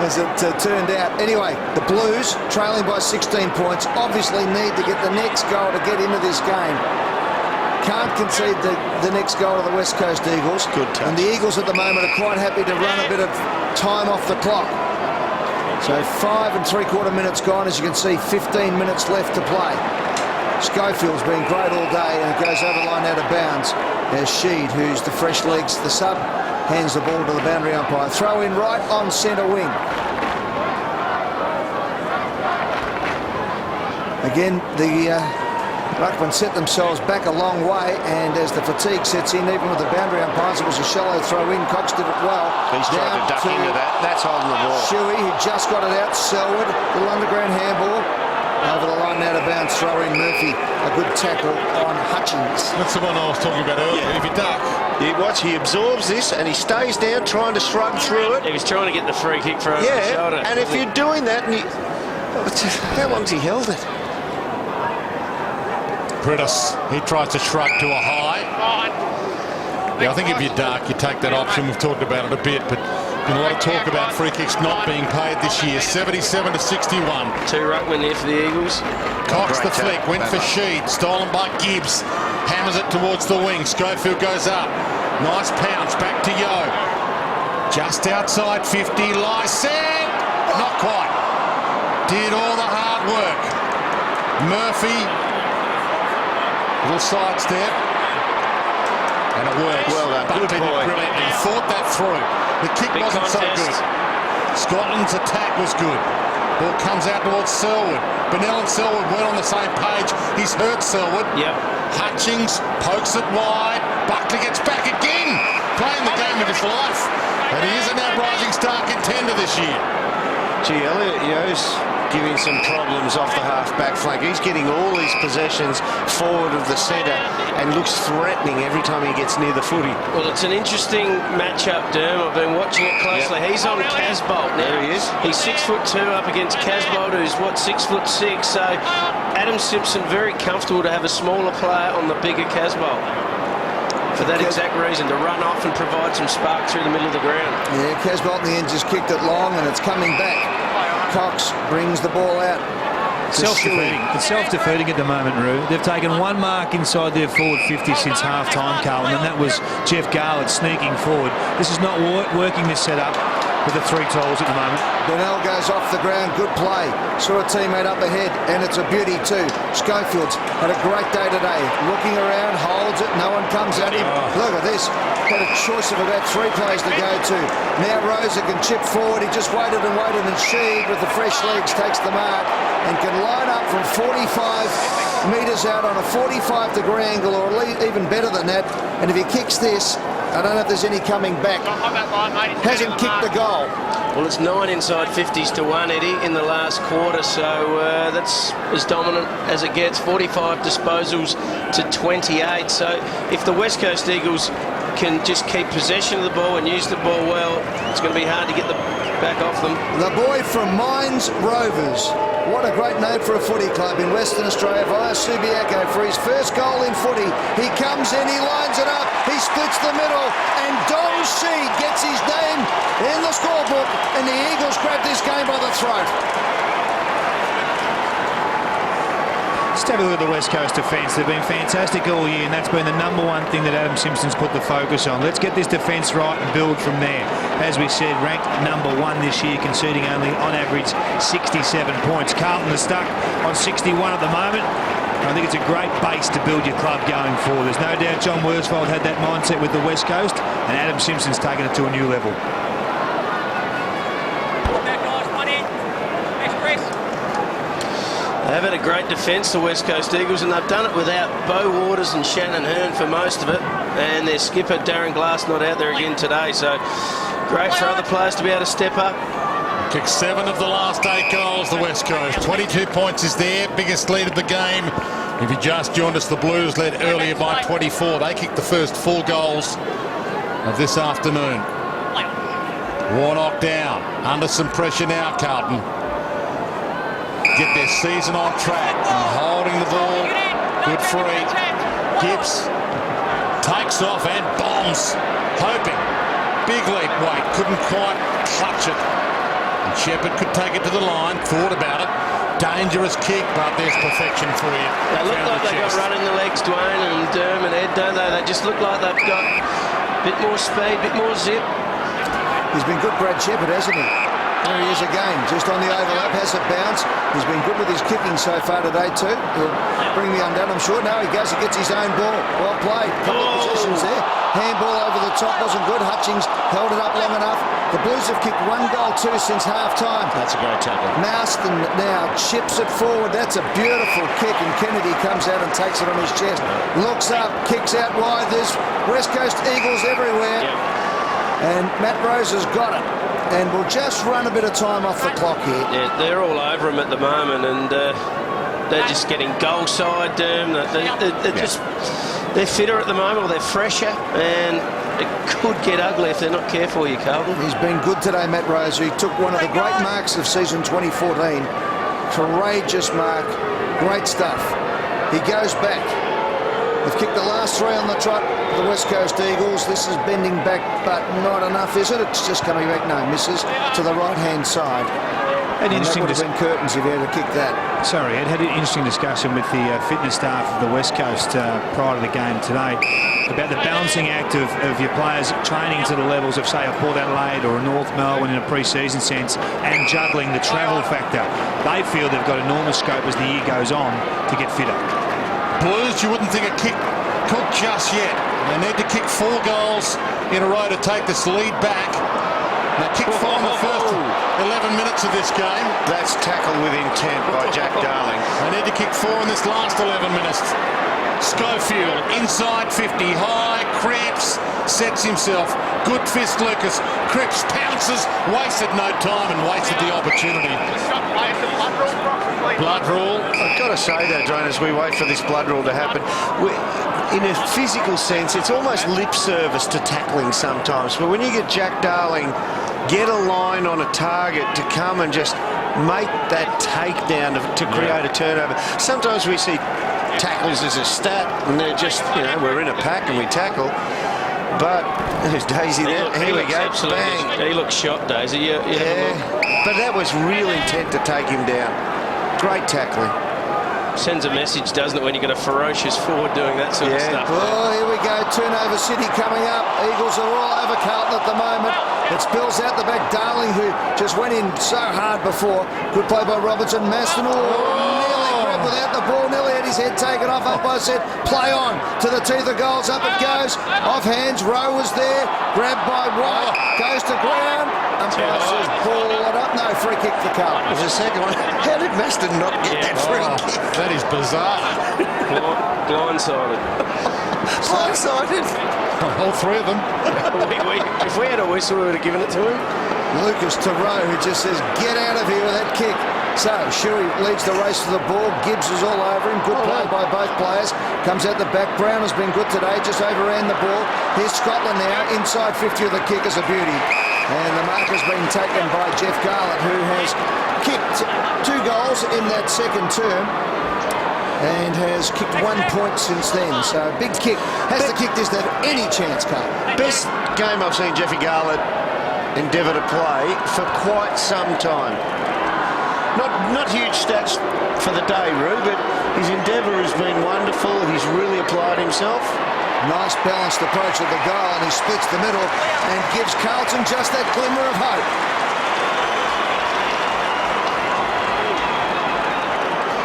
as it turned out. Anyway, the Blues, trailing by 16 points, obviously need to get the next goal to get into this game. Can't concede the next goal to the West Coast Eagles. Good touch. And the Eagles at the moment are quite happy to run a bit of time off the clock. So 5 3/4 minutes gone. As you can see, 15 minutes left to play. Schofield's been great all day, and it goes over the line out of bounds. There's Sheed, who's the fresh legs, the sub, hands the ball to the boundary umpire. Throw in right on centre wing. Again, the ruckman set themselves back a long way, and as the fatigue sets in, even with the boundary umpires, it was a shallow throw in. Cox did it well. He's tried to duck into that. That's holding the ball. Shuey, who just got it out. Selwood, little underground handball. Over the line, out of bounds, throw in Murphy. A good tackle on Hutchings. That's the one I was talking about earlier. Yeah. If you duck. Watch, he absorbs this and he stays down trying to shrug through it. He was trying to get the free kick for over the shoulder. And if you're doing that, and how long's he held it? Pritis, he tries to shrug to a high. Yeah, I think if you duck, you take that option. We've talked about it a bit, but been a lot of talk about free kicks not being paid this year. 77 to 61. Two ruckmen there for the Eagles. Cox the flick, went for Sheed, stolen by Gibbs. Hammers it towards the wing. Schofield goes up. Nice pounce back to Yo. Just outside 50. Lyset. Not quite. Did all the hard work. Murphy. Little sidestep. And it works. Well done. But Good did it boy. brilliantly. Fought that through. The kick Big wasn't so contest. good. Scotland's attack was good. Ball comes out towards Selwood. Bennell and Selwood weren't on the same page. He's hurt Selwood. Yep. Hutchings pokes it wide. Buckley gets back again. Playing the game of his life. And he is an out-rising star contender this year. Gee, Elliot Yo's giving some problems off the half-back flank. He's getting all these possessions forward of the centre and looks threatening every time he gets near the footy. Well, it's an interesting matchup, Derm. I've been watching it closely. Yep. He's on Casbolt now. There he is. He's 6'2" up against Casbolt, who's 6'6". So Adam Simpson very comfortable to have a smaller player on the bigger Casbolt. For that exact reason, to run off and provide some spark through the middle of the ground. Yeah, Casbolt in the end just kicked it long, and it's coming back. Cox brings the ball out. Self-defeating. It's self-defeating at the moment, Roo. They've taken one mark inside their forward 50 since half-time, Carlton, and that was Jeff Garlett sneaking forward. This is not working, this setup, with the 3 tolls at the moment. Bennell goes off the ground. Good play. Saw a teammate up ahead, and it's a beauty too. Schofield's had a great day today. Looking around, holds it. No one comes at him. Look at this. Had a choice of about 3 players to go to. Now Rosa can chip forward. He just waited, and Sheed with the fresh legs takes the mark and can line up from 45 metres out on a 45-degree angle, or even better than that. And if he kicks this, I don't know if there's any coming back. Hasn't kicked the goal. Well, it's 9 inside 50s to 1, Eddie, in the last quarter, so that's as dominant as it gets. 45 disposals to 28. So if the West Coast Eagles can just keep possession of the ball and use the ball well, it's going to be hard to get the back off them. The boy from Mines Rovers. What a great name for a footy club in Western Australia. Via Subiaco for his first goal in footy. He comes in, he lines it up, he splits the middle, and Dom Sheed gets his name in the scorebook, and the Eagles grab this game by the throat. Let's have a look at the West Coast defence. They've been fantastic all year, and that's been the #1 thing that Adam Simpson's put the focus on. Let's get this defence right and build from there. As we said, ranked #1 this year, conceding only on average 67 points. Carlton is stuck on 61 at the moment. I think it's a great base to build your club going forward. There's no doubt John Worsfold had that mindset with the West Coast, and Adam Simpson's taken it to a new level. They've had a great defence, the West Coast Eagles, and they've done it without Beau Waters and Shannon Hearn for most of it. And their skipper, Darren Glass, not out there again today. So great for other players to be able to step up. Kicked 7 of the last 8 goals, the West Coast. 22 points is their biggest lead of the game. If you just joined us, the Blues led earlier by 24. They kicked the first 4 goals of this afternoon. Warnock down. Under some pressure now, Carlton. Get their season on track and holding the ball. Good free. Gibbs takes off and bombs. Hoping. Big leap weight. Couldn't quite clutch it. And Shepherd could take it to the line, thought about it. Dangerous kick, but there's perfection for you. They look like they've got run in the legs, Dwayne and Derm and Ed, don't they? They just look like they've got a bit more speed, a bit more zip. He's been good, Brad Shepherd, hasn't he? There he is again, just on the overlap, has a bounce. He's been good with his kicking so far today too. He'll bring the undone, I'm sure. No, he goes, he gets his own ball. Well played. Couple of positions there. Handball over the top wasn't good. Hutchings held it up long enough. The Blues have kicked 1 goal too since half-time. That's a great tackle. Marston now chips it forward. That's a beautiful kick, and Kennedy comes out and takes it on his chest. Looks up, kicks out wide. There's West Coast Eagles everywhere. And Matt Rose has got it. And we'll just run a bit of time off the clock here. Yeah, they're all over him at the moment, and they're just getting goal side. They're fitter at the moment, or they're fresher, and it could get ugly if they're not careful here, Carlton. He's been good today, Matt Rose. He took one of the great marks of season 2014. Courageous mark. Great stuff. He goes back. They've kicked the last 3 on the trot for the West Coast Eagles. This is bending back, but not enough, is it? It's just coming back. No, misses to the right-hand side. An interesting that would have been curtains if he had to kick that. Sorry, Ed, had an interesting discussion with the fitness staff of the West Coast prior to the game today about the balancing act of your players training to the levels of, say, a Port Adelaide or a North Melbourne in a pre-season sense, and juggling the travel factor. They feel they've got enormous scope as the year goes on to get fitter. Blues, you wouldn't think a kick cooked just yet. They need to kick 4 goals in a row to take this lead back. They kicked 4 in the first 11 minutes of this game. That's tackle with intent by Jack Darling. They need to kick 4 in this last 11 minutes. Schofield, inside 50, high, Cripps sets himself. Good fist, Lucas. Cripps pounces, wasted no time and wasted the opportunity. Blood rule. I've got to say though, Dwayne, as we wait for this blood rule to happen, in a physical sense, it's almost lip service to tackling sometimes. But when you get Jack Darling, get a line on a target to come and just make that takedown to create a turnover. Sometimes we see tackles as a stat, and they're just, we're in a pack and we tackle. But there's Daisy there. Here we go. Bang. He looks shot, Daisy. Yeah. But that was real intent to take him down. Great tackling. Sends a message, doesn't it, when you've got a ferocious forward doing that sort of stuff. Oh, here we go. Turnover City coming up. Eagles are all over Carlton at the moment. It spills out the back. Darling, who just went in so hard before. Good play by Robertson. Maston, nearly grabbed without the ball. Nearly had his head taken off. Umpire said, play on. To the teeth of goals. Up it goes. Off hands. Rowe was there. Grabbed by White. Goes to ground. Umpire says, ball it up. No, free kick for Carlton. There's a second one. How did Maston not get that free kick? That is bizarre. Blindsided. Blindsided. All 3 of them. If we had a whistle, we would have given it to him. Lucas to Rowe, who just says, get out of here with that kick. So, Shuey leads the race to the ball. Gibbs is all over him. Good play by both players. Comes out the back. Brown has been good today. Just overran the ball. Here's Scotland now. Inside 50 of the kick is a beauty. And the mark has been taken by Jeff Garlett, who has kicked 2 goals in that second term and has kicked 1 point since then. So, big kick. Has to kick this to have any chance, Carl. Best game I've seen Jeffy Garlett endeavour to play for quite some time. Not huge stats for the day, Roo, but his endeavour has been wonderful. He's really applied himself. Nice balanced approach at the goal, and he splits the middle and gives Carlton just that glimmer of hope.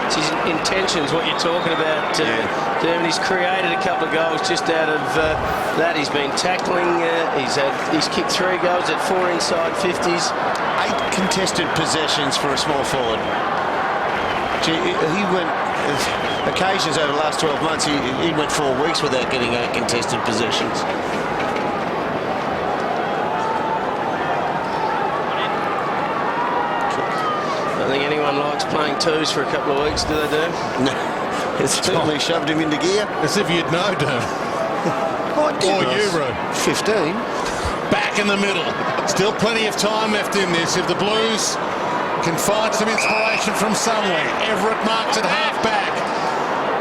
It's his intentions, what you're talking about. He's created a couple of goals just out of that. He's been tackling. He's kicked 3 goals at 4 inside 50s. 8 contested possessions for a small forward. He went occasions over the last 12 months. He went 4 weeks without getting 8 contested possessions. I don't think anyone likes playing 2s for a couple of weeks, do they, do? No. It's certainly shoved him into gear. As if you'd know, Derm. Or Euro. 15. Back in the middle. Still plenty of time left in this. If the Blues can find some inspiration from somewhere. Everett marks at half-back.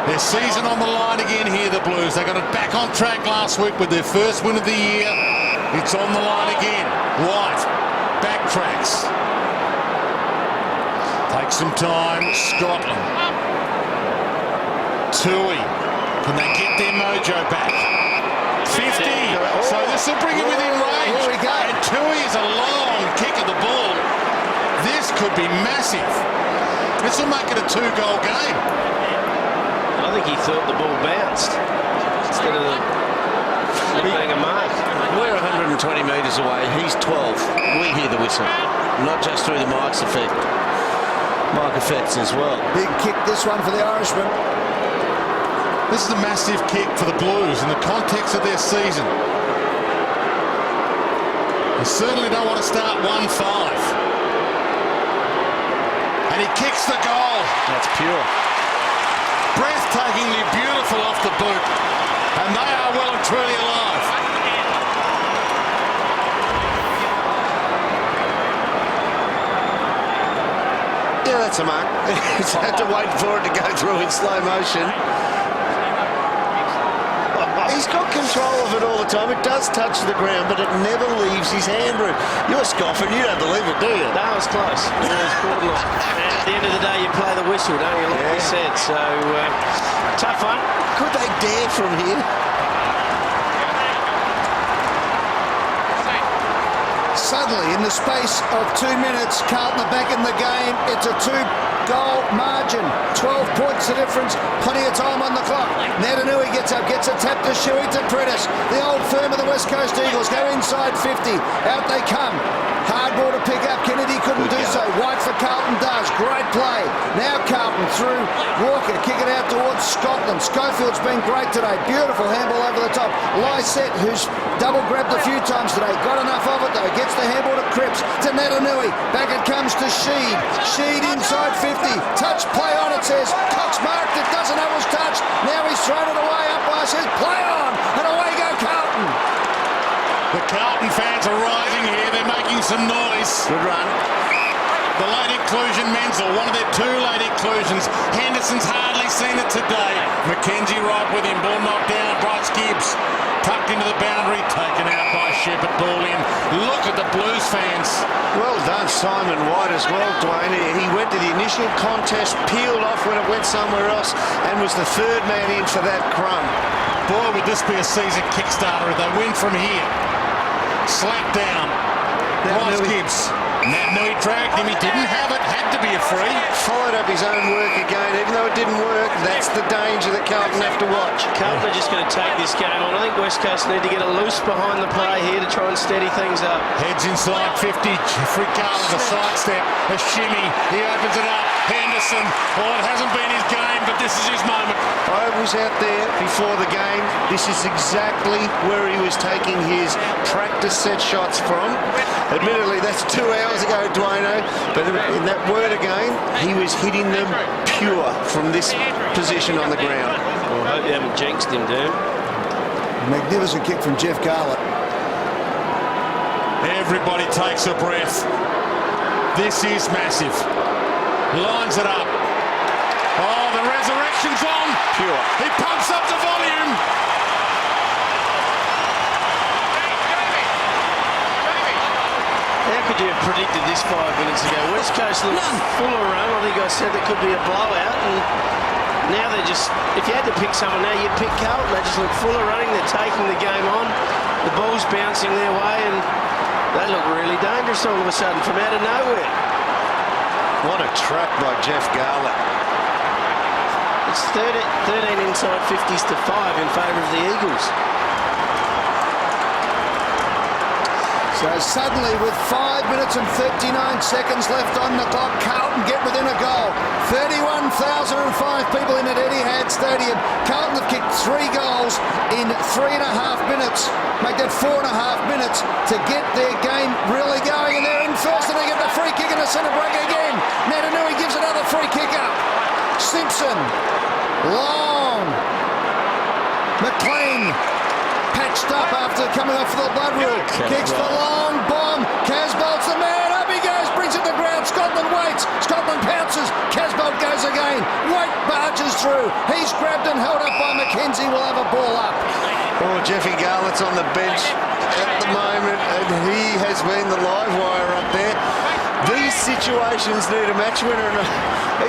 Their season on the line again here, the Blues. They got it back on track last week with their first win of the year. It's on the line again. White backtracks. Take some time, Scotland. Tui. Can they get their mojo back? 50. So this will bring it within range. Here we go. And Tui is a long kick of the ball. This could be massive. This will make it a 2-goal game. I think he thought the ball bounced instead of it being a mark. We're 120 metres away. He's 12. We hear the whistle, not just through the mic's effect. Mic effects as well. Big kick this one for the Irishman. This is a massive kick for the Blues in the context of their season. They certainly don't want to start 1-5. And he kicks the goal. That's pure. Breathtakingly beautiful off the boot. And they are well and truly alive. Yeah, that's a mark. He's had to wait for it to go through in slow motion. He's got control of it all the time. It does touch the ground, but it never leaves his hand room. You're scoffing. You don't believe it, do you? No, it was close. It was borderline. And at the end of the day, you play the whistle, don't you? Like we said. So, tough one. Could they dare from here? Suddenly, in the space of 2 minutes, Carlton are back in the game. It's a 2-goal margin. 12 points the difference. Plenty of time on the clock. Natanui gets up, gets a tap to Shuey to Prentice. The old firm of the West Coast Eagles go inside 50. Out they come. Hard ball to pick up. Kennedy couldn't do so. White for Carlton does. Great play. Now Carlton through Walker. Kick it out towards Scotland. Schofield's been great today. Beautiful handball over the top. Lysette, who's double grabbed a few times today. Got enough of it though. Gets the handball to Cripps. To Natanui. Back it comes to Sheed. Sheed inside 50. Touch play on, it says. Cox marked it. Doesn't know it was touched. Now he's thrown it away. Umpire says play on. And away go Carlton. The Carlton fans are rising here. They're making some noise. Good run. The late inclusion, Menzel, one of their 2 late inclusions. Henderson's hardly seen it today. McKenzie right with him. Ball knocked down. Bryce Gibbs tucked into the boundary. Taken out by Shepherd. Ball in. Look at the Blues fans. Well done, Simon White as well, Dwayne. He went to the initial contest, peeled off when it went somewhere else, and was the 3rd man in for that crumb. Boy, would this be a season kickstarter if they win from here. Slap down. Bryce Gibbs. Natanui dragged him. He didn't have it. Had to be a free. Followed up his own work again. Even though it didn't work, that's the danger that Carlton have to watch. Carlton are just going to take this game on. I think West Coast need to get a loose behind the play here to try and steady things up. Heads inside 50. Jeffrey Carlton, a sidestep, a shimmy. He opens it up. Henderson. Oh, it hasn't been his game, but this is his moment. I was out there before the game. This is exactly where he was taking his practice set shots from. Admittedly, that's 2 hours ago, Dwayno, but in that word again, he was hitting them pure from this position on the ground. Well, I hope you haven't jinxed him, dude. Magnificent kick from Jeff Garlett. Everybody takes a breath. This is massive. Lines it up. Oh, the resurrection's on. Pure. He pumps up the volume. How could you have predicted this 5 minutes ago? West Coast looked full of run. I think I said there could be a blowout. And now they're just, if you had to pick someone now, you'd pick Carlton. They just look full of running. They're taking the game on. The ball's bouncing their way, and they look really dangerous all of a sudden from out of nowhere. What a trap by Jeff Garlett. It's 13 inside 50s to 5 in favour of the Eagles. So suddenly, with 5 minutes and 39 seconds left on the clock, Carlton get within a goal. 31,005 people in at Etihad Stadium. Carlton have kicked 3 goals in 3.5 minutes. Make that 4.5 minutes to get their game really going. And they're in first, and they get the free kick in the centre break again. Natanui gives another free kick up. Simpson, long, McLean. Patched up after coming off the blood rule. Kicks the long bomb. Casbolt's the man. Up he goes. Brings it to ground. Scotland waits. Scotland pounces. Casbolt goes again. White barges through. He's grabbed and held up by McKenzie. Will have a ball up. Oh, Jeffy Garlett's on the bench at the moment, and he has been the live wire up there. These situations need a match winner, and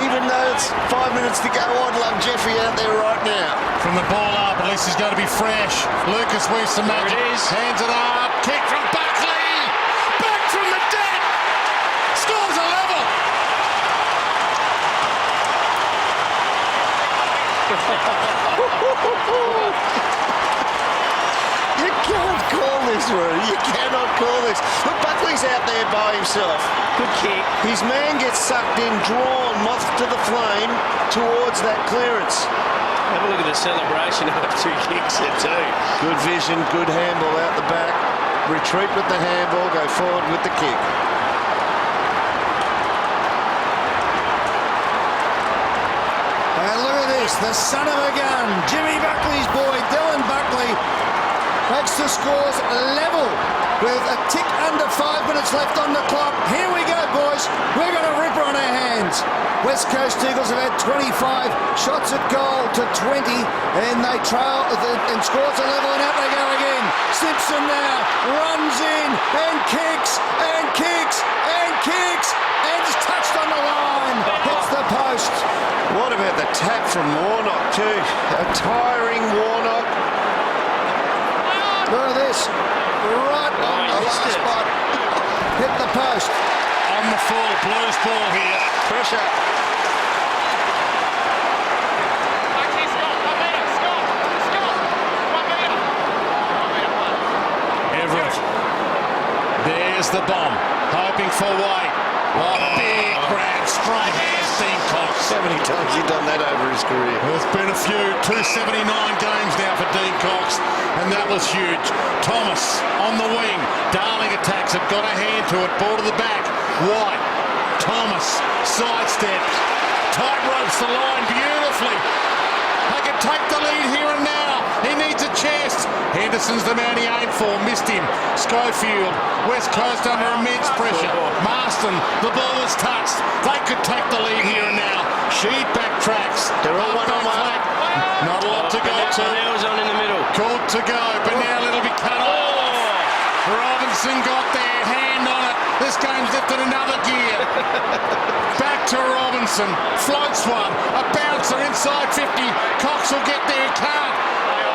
even though it's 5 minutes to go, I'd love Jeffrey out there right now. From the ball up, at least he's going to be fresh. Lucas weaves some magic. There it is. Hands it up. Kick from Buckley. Back from the dead. Scores a level. You can't call this, Rory. You cannot call this. Look, Buckley's out there by himself. Good kick. His man gets sucked in, drawn, moth to the flame towards that clearance. Have a look at the celebration of 2 kicks there too. Good vision, good handball out the back. Retreat with the handball, go forward with the kick. And look at this, the son of a gun, Jimmy Buckley's boy, Dylan Buckley, makes the scores level with a tick under 5 minutes left on the clock. Here we go, boys. We're going to rip on our hands. West Coast Eagles have had 25 shots at goal to 20, and they trail and scores a level, and out they go again. Simpson now runs in and kicks and kicks and kicks and is touched on the line. Hits the post. What about the tap from Warnock too? A tiring Warnock. Look at this. Right on the last spot. Hit the post. On the full. Blues ball here. Pressure. Everett. There's the bomb. Hoping for White. Oh, big grab. Straight hands. Dean Cox. How many times has he done that over his career? There's been a few. 279 games now for Dean Cox, and that was huge. Thomas on the wing. Darling attacks it. Got a hand to it. Ball to the back. White. Thomas. Sidestep. Tight ropes the line beautifully. They can take the lead here and now. He needs a chance. Henderson's the man he aimed for. Missed him. Schofield. West Coast under immense pressure. Marston. The ball was touched. They could take the lead here and now. Sheed backtracks. They're all Half-back one-on-one. flag. Not a lot to go to. Now was on in the middle. Called to go, but now it'll be cut off. Robinson got there, hand on it. This game's lifted another gear. Back to Robinson, floats one, a bouncer inside 50. Cox will get there, can't.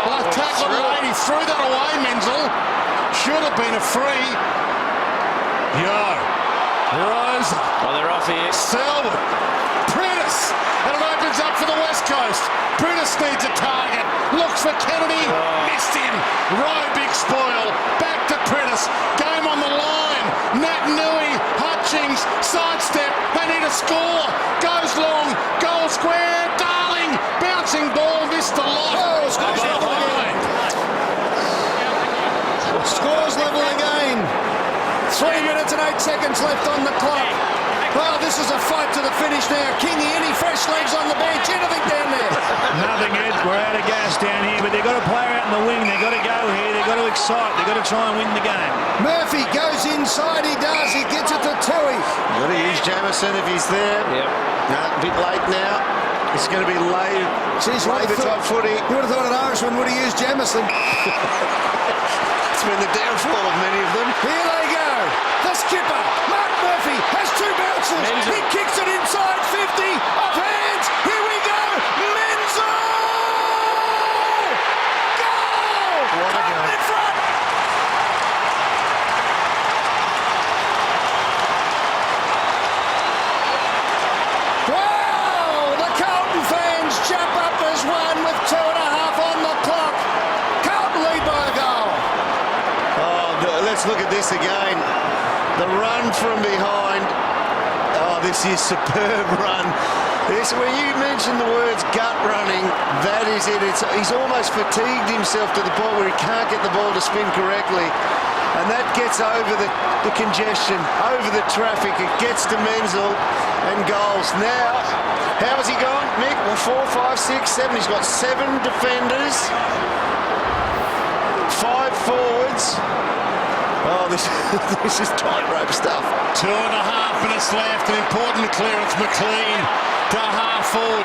Well, tackle the lady, threw that away, Menzel. Should have been a free. Yo, Rosa. Oh, they're off here. Selwood, Prentice, and it opens up for the West Coast. Prentice needs a target, looks for Kennedy, missed him. Rowe, big spoil, back to Prentice, game on the line. Nat Nui, Hutchings, sidestep, they need a score. Goes long, goal square, Darling, bouncing ball, missed the lot. Oh, scores level again. Scores level again. 3 minutes and 8 seconds left on the clock. Well, this is a fight to the finish now. Kingy, any fresh legs on the bench? Anything down there? Nothing, Ed. We're out of gas down here, but they've got a player out in the wing. They've got to go here. They've got to excite. They've got to try and win the game. Murphy goes inside. He does. He gets it to Tui. Got to use Jamison if he's there. Yep. No, a bit late now. It's going to be late. Jeez, what Labour top footy. You would have thought an Irishman would have used Jamison. It's been the downfall of many of them. Here they go. The skipper, Mark Murphy, has 2 bounces. Menzel. He kicks it inside 50. Off hands. Here we go. Menzel! Goal! What a Carlton goal. in front. Wow! The Carlton fans jump up as one with 2.5 on the clock. Carlton lead by a goal. Let's look at this again. The run from behind. Oh, this is superb run. This, when you mention the words gut running, that is it. He's almost fatigued himself to the point where he can't get the ball to spin correctly. And that gets over the congestion, over the traffic. It gets to Menzel and goals. Now, how has he gone, Mick? Well, 4, 5, 6, 7. He's got 7 defenders, 5 forwards. Oh, this is tightrope stuff. 2.5 minutes left. An important clearance. McLean to half forward.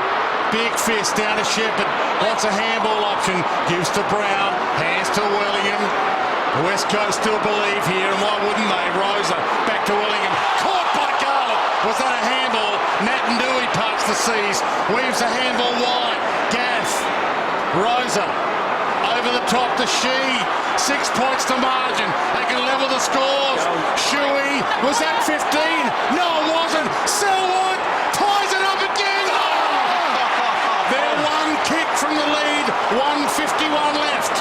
Big fist down to Shepherd. Wants a handball option. Gives to Brown. Hands to William. The West Coast still believe here, and why wouldn't they? Rosa back to William. Caught by Carlton. Was that a handball? Natandui parts the seas. Weaves a handball wide. Gaff. Rosa. Over the top to Shee. 6 points to margin. They can level the scores. Shuey. Was that 15? No, it wasn't. Selwood ties it up again. They're one kick from the lead. 1:51 left.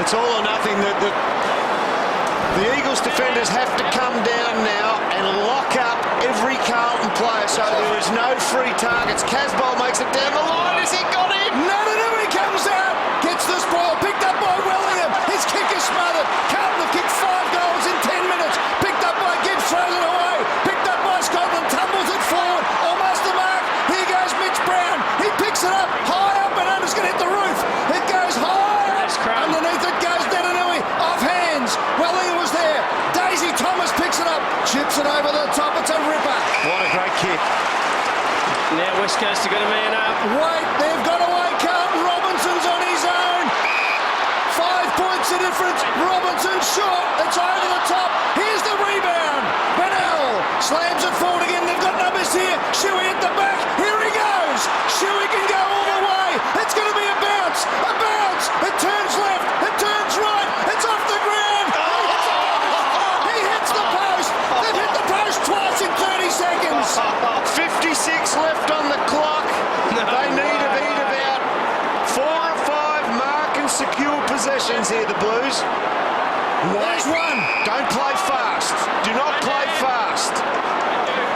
It's all or nothing. The Eagles defenders have to come down now and lock up every Carlton player so there is no free targets. Casbolt makes it down the line. Has he got him? Natandui comes out, gets this ball, picked up by Wellingham. His kick is smothered. Carlton have kicked 5 goals in 10 minutes. Picked up by Gibbs, throws it away. Picked up by Scotland, tumbles it forward. Almost the mark. Here goes Mitch Brown. He picks it up high up and under. It's going to hit the roof. It goes high up. Underneath it goes Natandui. Off hands. Wellingham was there. Daisy Thomas picks it up. Chips it over the top. It's a ripper. What a great kick. Now West Coast have got a man up. Wait, they've got away. Carlton. Robinson's on his own. 5 points the difference. Robinson short. It's over the top. Here's the rebound. Bennell slams it forward again. They've got numbers here. Shuey at the back. Here he goes. Shuey can go all the way. It's going to be a bounce. A bounce. It turns left. It turns right. It's off the ground. He hits the post. They've hit the post twice in 30 seconds. 56 left on the clock. They need to beat about 4 or 5 mark and secure possessions here, the Blues. There's one. Don't play fast. Do not play fast.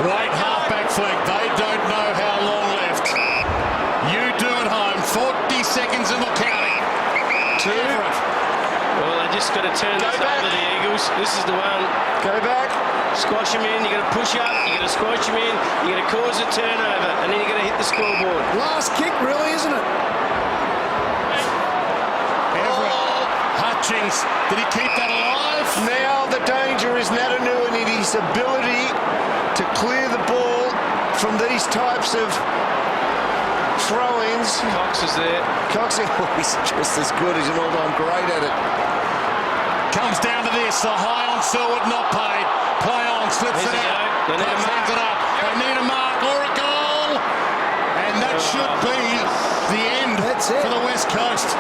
Right half-back flank. They don't know how long left. You do at home. 40 seconds and we're counting. Everett. Well, they just got to turn this back. over, the Eagles. This is the one. Go back. Squash him in, you got to push up, you got to squash him in, you got to cause a turnover, and then you got to hit the scoreboard. Last kick, really, isn't it? Everett. Hutchings. Did he keep that alive? Now the danger is Natandui and his ability to clear the ball from these types of throw-ins. Cox is there. Cox, he's just as good. He's an all-time great at it. Comes down to this. The high on Selwood not paid. Play on. Slips Here's it a out. go. They need a Clubs mark. hands it up. They need a mark or a goal. And that should be the end That's it. for the West Coast.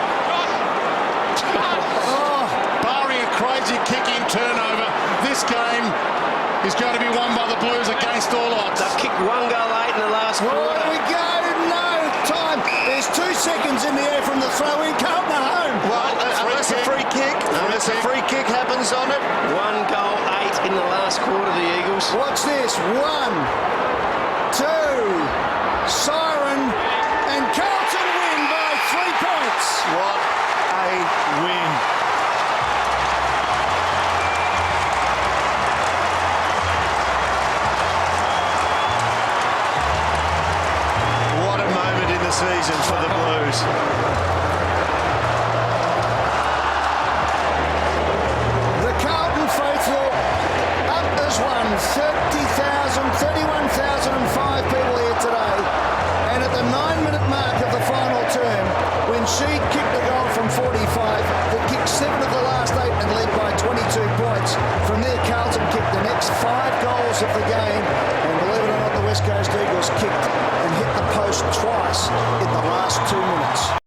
Barring a crazy kick-in turnover, this game is going to be won by the Blues against all odds. They've kicked 1 goal late in the last Oh, quarter. here we go. No time. There's 2 seconds in the air from the throw-in. Carlton are home. Well, unless a free kick happens on it. 1 goal 8 in the last quarter, the Eagles. Watch this. 1, 2, siren, and Carlton win by 3 points. What a win. What a moment in the season for the Blues. The Carlton faithful up as one. 31,005 people here today. And at the 9-minute mark of the final term, when Sheed kicked the goal from 45, they kicked 7 of the last 8 and led by 22 points. From there, Carlton kicked the next 5 goals of the game. And believe it or not, the West Coast Eagles kicked and hit the post twice in the last 2 minutes.